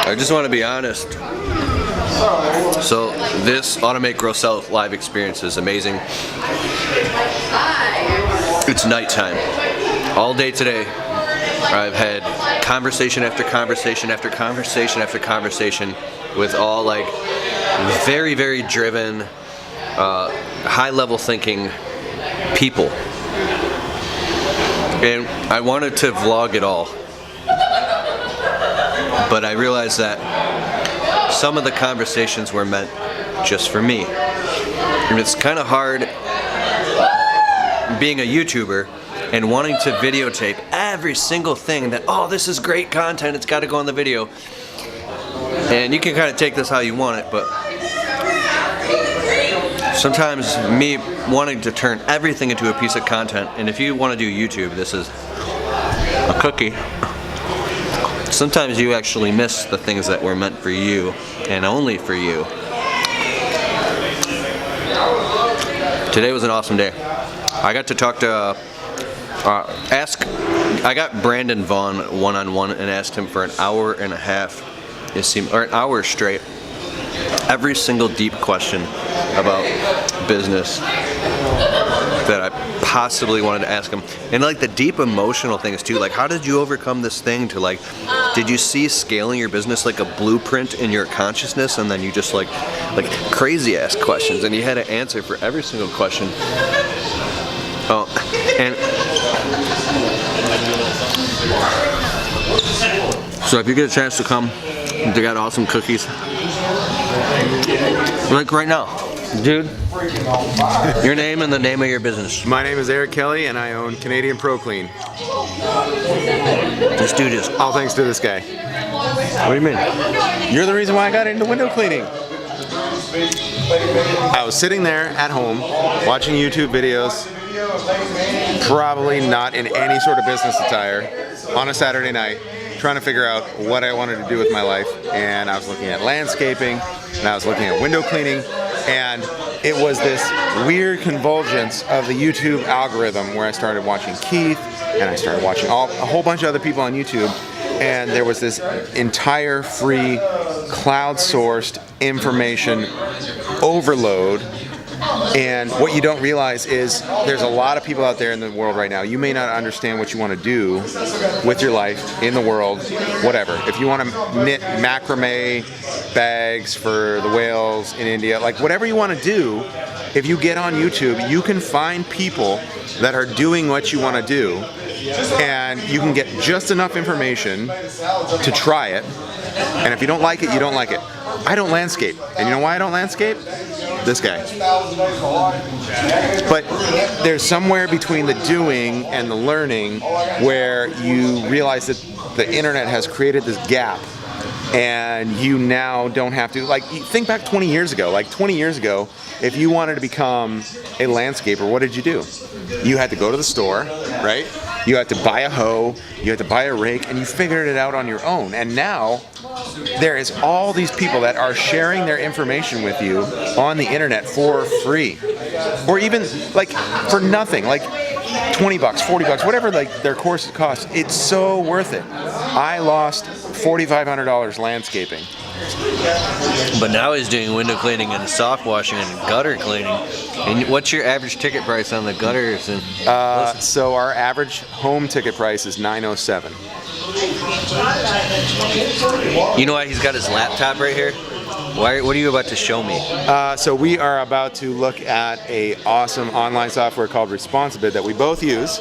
I just want to be honest. So this Automate, Grow, Sell live experience is amazing. It's nighttime. All day today, I've had conversation after conversation after conversation after conversation with all like very, very driven, high-level thinking people. And I wanted to vlog it all, but I realized that some of the conversations were meant just for me. And it's kind of hard being a YouTuber and wanting to videotape every single thing that, oh, this is great content, it's got to go on the video. And you can kind of take this how you want it, but sometimes me wanting to turn everything into a piece of content, and if you want to do YouTube, this is a cookie. Sometimes you actually miss the things that were meant for you and only for you. Today was an awesome day. I got to talk to, I got Brandon Vaughn one-on-one and asked him for an hour and a half, it seemed, or an hour straight, every single deep question about business that I possibly wanted to ask him. And like the deep emotional things too, like how did you overcome this thing, to like, did you see scaling your business like a blueprint in your consciousness, and then you just like crazy ass questions, and you had an answer for every single question. Oh, and so if you get a chance to come, they got awesome cookies. Like right now. Dude, your name and the name of your business. My name is Eric Kelly, and I own Canadian Pro Clean. Let's do this. All thanks to this guy. What do you mean? You're the reason why I got into window cleaning. I was sitting there at home watching YouTube videos, probably not in any sort of business attire, on a Saturday night, trying to figure out what I wanted to do with my life. And I was looking at landscaping, and I was looking at window cleaning, and it was this weird convergence of the YouTube algorithm where I started watching Keith, and I started watching a whole bunch of other people on YouTube, and there was this entire free cloud-sourced information overload. And what you don't realize is there's a lot of people out there in the world right now. You may not understand what you want to do with your life, in the world, whatever. If you want to knit macrame bags for the whales in India, like whatever you want to do, if you get on YouTube, you can find people that are doing what you want to do, and you can get just enough information to try it. And if you don't like it, you don't like it. I don't landscape. And you know why I don't landscape? This guy. But there's somewhere between the doing and the learning where you realize that the internet has created this gap, and you now don't have to, like, think back 20 years ago. Like 20 years ago, if you wanted to become a landscaper, what did you do? You had to go to the store, right? You had to buy a hoe, you had to buy a rake, and you figured it out on your own. And now, there is all these people that are sharing their information with you on the internet for free. Or even, like, for nothing. Like, 20 bucks, 40 bucks, whatever like their course costs. It's so worth it. I lost $4,500 landscaping. But now he's doing window cleaning and soft washing and gutter cleaning. And what's your average ticket price on the gutters? And so our average home ticket price is $907. You know why he's got his laptop right here? What are you about to show me? So we are about to look at a awesome online software called Responsibid that we both use,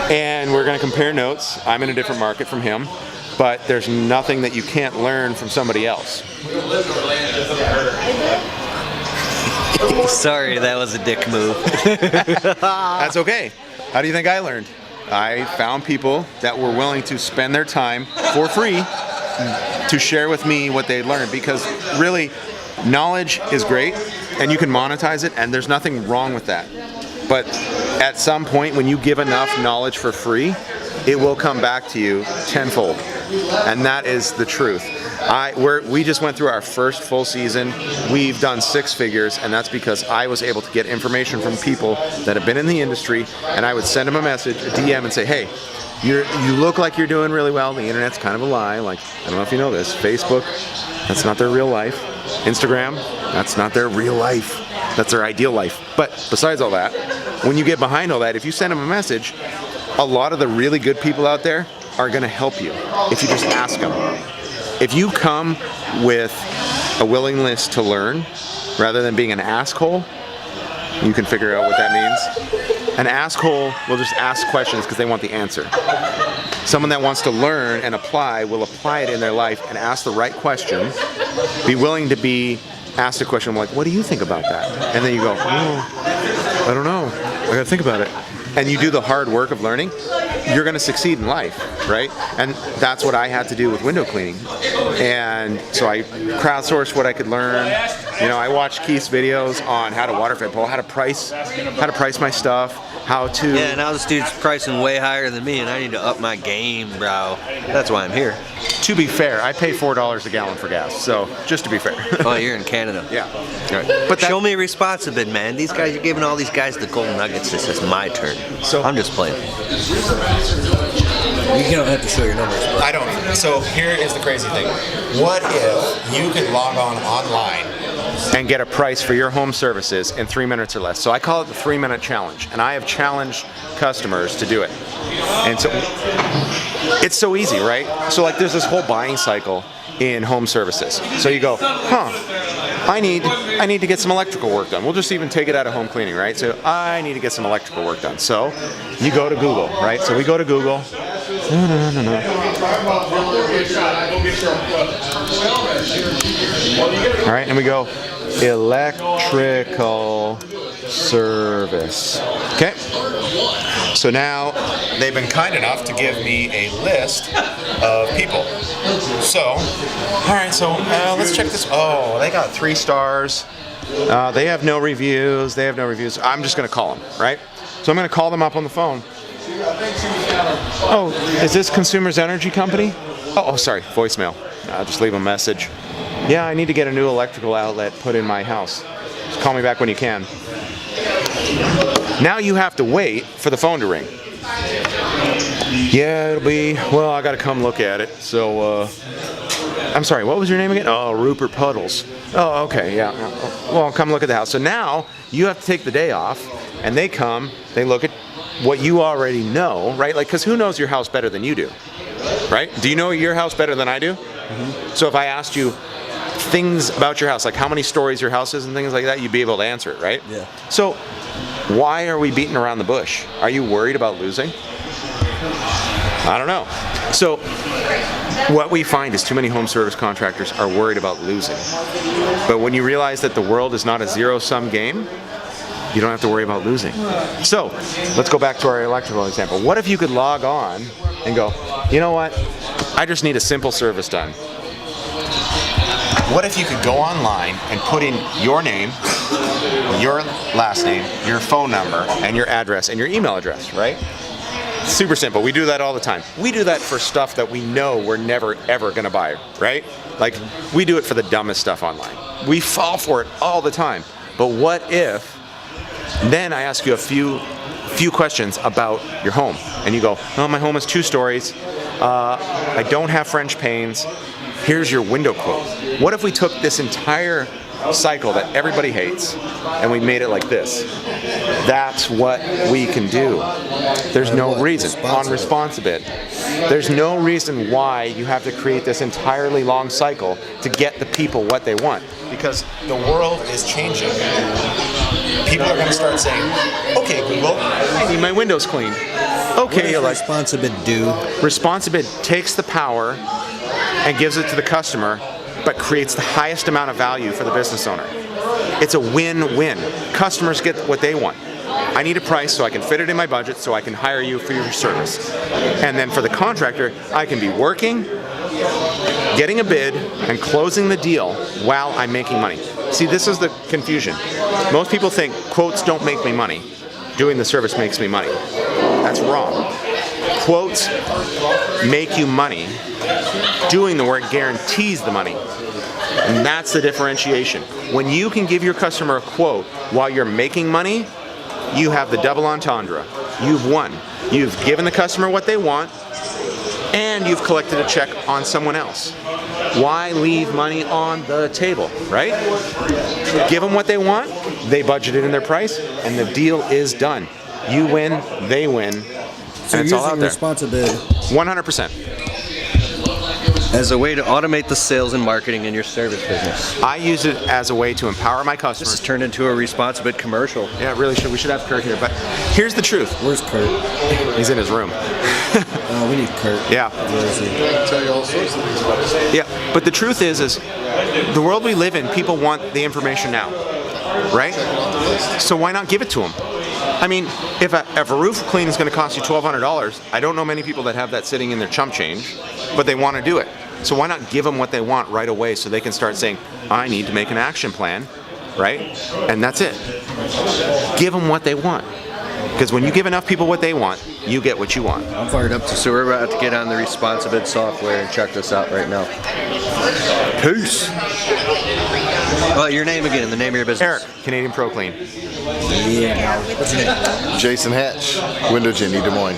and we're going to compare notes. I'm in a different market from him, but there's nothing that you can't learn from somebody else. Sorry, that was a dick move. That's okay. How do you think I learned? I found people that were willing to spend their time for free to share with me what they learned, because really, knowledge is great and you can monetize it, and there's nothing wrong with that. But at some point, when you give enough knowledge for free, it will come back to you tenfold. And that is the truth. We just went through our first full season. We've done 6 figures, and that's because I was able to get information from people that have been in the industry, and I would send them a message, a DM, and say, hey, You look like you're doing really well. The internet's kind of a lie. Like, I don't know if you know this. Facebook, that's not their real life. Instagram, that's not their real life. That's their ideal life. But besides all that, when you get behind all that, if you send them a message, a lot of the really good people out there are going to help you if you just ask them. If you come with a willingness to learn rather than being an asshole, you can figure out what that means. An asshole will just ask questions because they want the answer. Someone that wants to learn and apply will apply it in their life and ask the right question, be willing to be asked a question like, what do you think about that? And then you go, oh, I don't know, I gotta think about it. And you do the hard work of learning, you're gonna succeed in life, right? And that's what I had to do with window cleaning. And so I crowdsourced what I could learn. You know, I watched Keith's videos on how to water fit pull, how to price my stuff, how to... Yeah, now this dude's pricing way higher than me, and I need to up my game, bro. That's why I'm here. To be fair, I pay $4 a gallon for gas, so just to be fair. Oh, you're in Canada. Yeah. Right. But show me responsibility, man. These guys, you're giving all these guys the gold nuggets. This is my turn. So I'm just playing. You don't have to show your numbers. But. I don't. So here is the crazy thing. What if you could log on online and get a price for your home services in 3 minutes or less? So I call it the 3-minute challenge, and I have challenged customers to do it. And so it's so easy, right? So like there's this whole buying cycle in home services. So you go, I need to get some electrical work done. We'll just even take it out of home cleaning, right? So I need to get some electrical work done. So you go to Google, right? So we go to Google. All right, and we go electrical service. Okay. So now they've been kind enough to give me a list of people. So, all right, so let's check this. Oh, they got 3 stars. They have no reviews. I'm just going to call them, right? So I'm going to call them up on the phone. Oh, is this Consumers Energy Company? Oh, sorry, voicemail. Just leave a message. Yeah, I need to get a new electrical outlet put in my house. Just call me back when you can. Now you have to wait for the phone to ring. Yeah, it'll be, well, I gotta come look at it. So, I'm sorry, what was your name again? Oh, Rupert Puddles. Oh, okay, yeah. Well, come look at the house. So now you have to take the day off, and they come, they look at what you already know, right? Like, because who knows your house better than you do, right? Do you know your house better than I do? Mm-hmm. So if I asked you things about your house, like how many stories your house is and things like that, you'd be able to answer it, right? Yeah. So why are we beating around the bush? Are you worried about losing? I don't know. So what we find is too many home service contractors are worried about losing. But when you realize that the world is not a zero-sum game, you don't have to worry about losing. So let's go back to our electrical example. What if you could log on and go, you know what? I just need a simple service done. What if you could go online and put in your name, your last name, your phone number, and your address and your email address, right? Super simple. We do that all the time. We do that for stuff that we know we're never ever gonna buy, right? Like we do it for the dumbest stuff online. We fall for it all the time. But what if then I ask you a few questions about your home, and you go, oh, my home is 2 stories. I don't have French panes. Here's your window quote. What if we took this entire cycle that everybody hates and we made it like this? That's what we can do. There's no reason on responsibility. There's no reason why you have to create this entirely long cycle to get the people what they want, because the world is changing. People are going to start saying, okay, Google, I need my windows cleaned. Okay, you're like responsibility. Responsibility takes the power and gives it to the customer, but creates the highest amount of value for the business owner. It's a win-win. Customers get what they want. I need a price so I can fit it in my budget so I can hire you for your service. And then for the contractor, I can be working, getting a bid, and closing the deal while I'm making money. See, this is the confusion. Most people think quotes don't make me money. Doing the service makes me money. That's wrong. Quotes make you money. Doing the work guarantees the money. And that's the differentiation. When you can give your customer a quote while you're making money, you have the double entendre. you've won. You've given the customer what they want, and you've collected a check on someone else. Why leave money on the table, right? Give them what they want, they budget it in their price, and the deal is done. You win, they win, So and it's you're all out using there. responsibility. 100%. As a way to automate the sales and marketing in your service business. I use it as a way to empower my This customers. has turned into a Responsibit commercial. Yeah, it really should. We should have Kurt here. But here's the truth. Where's Kurt? He's in his room. We need Kurt. Yeah. Where is he? Tell you all sorts of things about this. Yeah. But the truth is the world we live in, people want the information now, right? So why not give it to them? I mean, if a roof clean is going to cost you $1,200, I don't know many people that have that sitting in their chump change, but they want to do it. So why not give them what they want right away so they can start saying, I need to make an action plan, right? And that's it. Give them what they want. Because when you give enough people what they want, you get what you want. I'm fired up to So we're about to get on the Responsibit software and check this out right now. Peace. Well, your name again, the name of your business. Eric, Canadian Pro Clean. Yeah. What's your name? Jason Hatch, Window Jenny, Des Moines.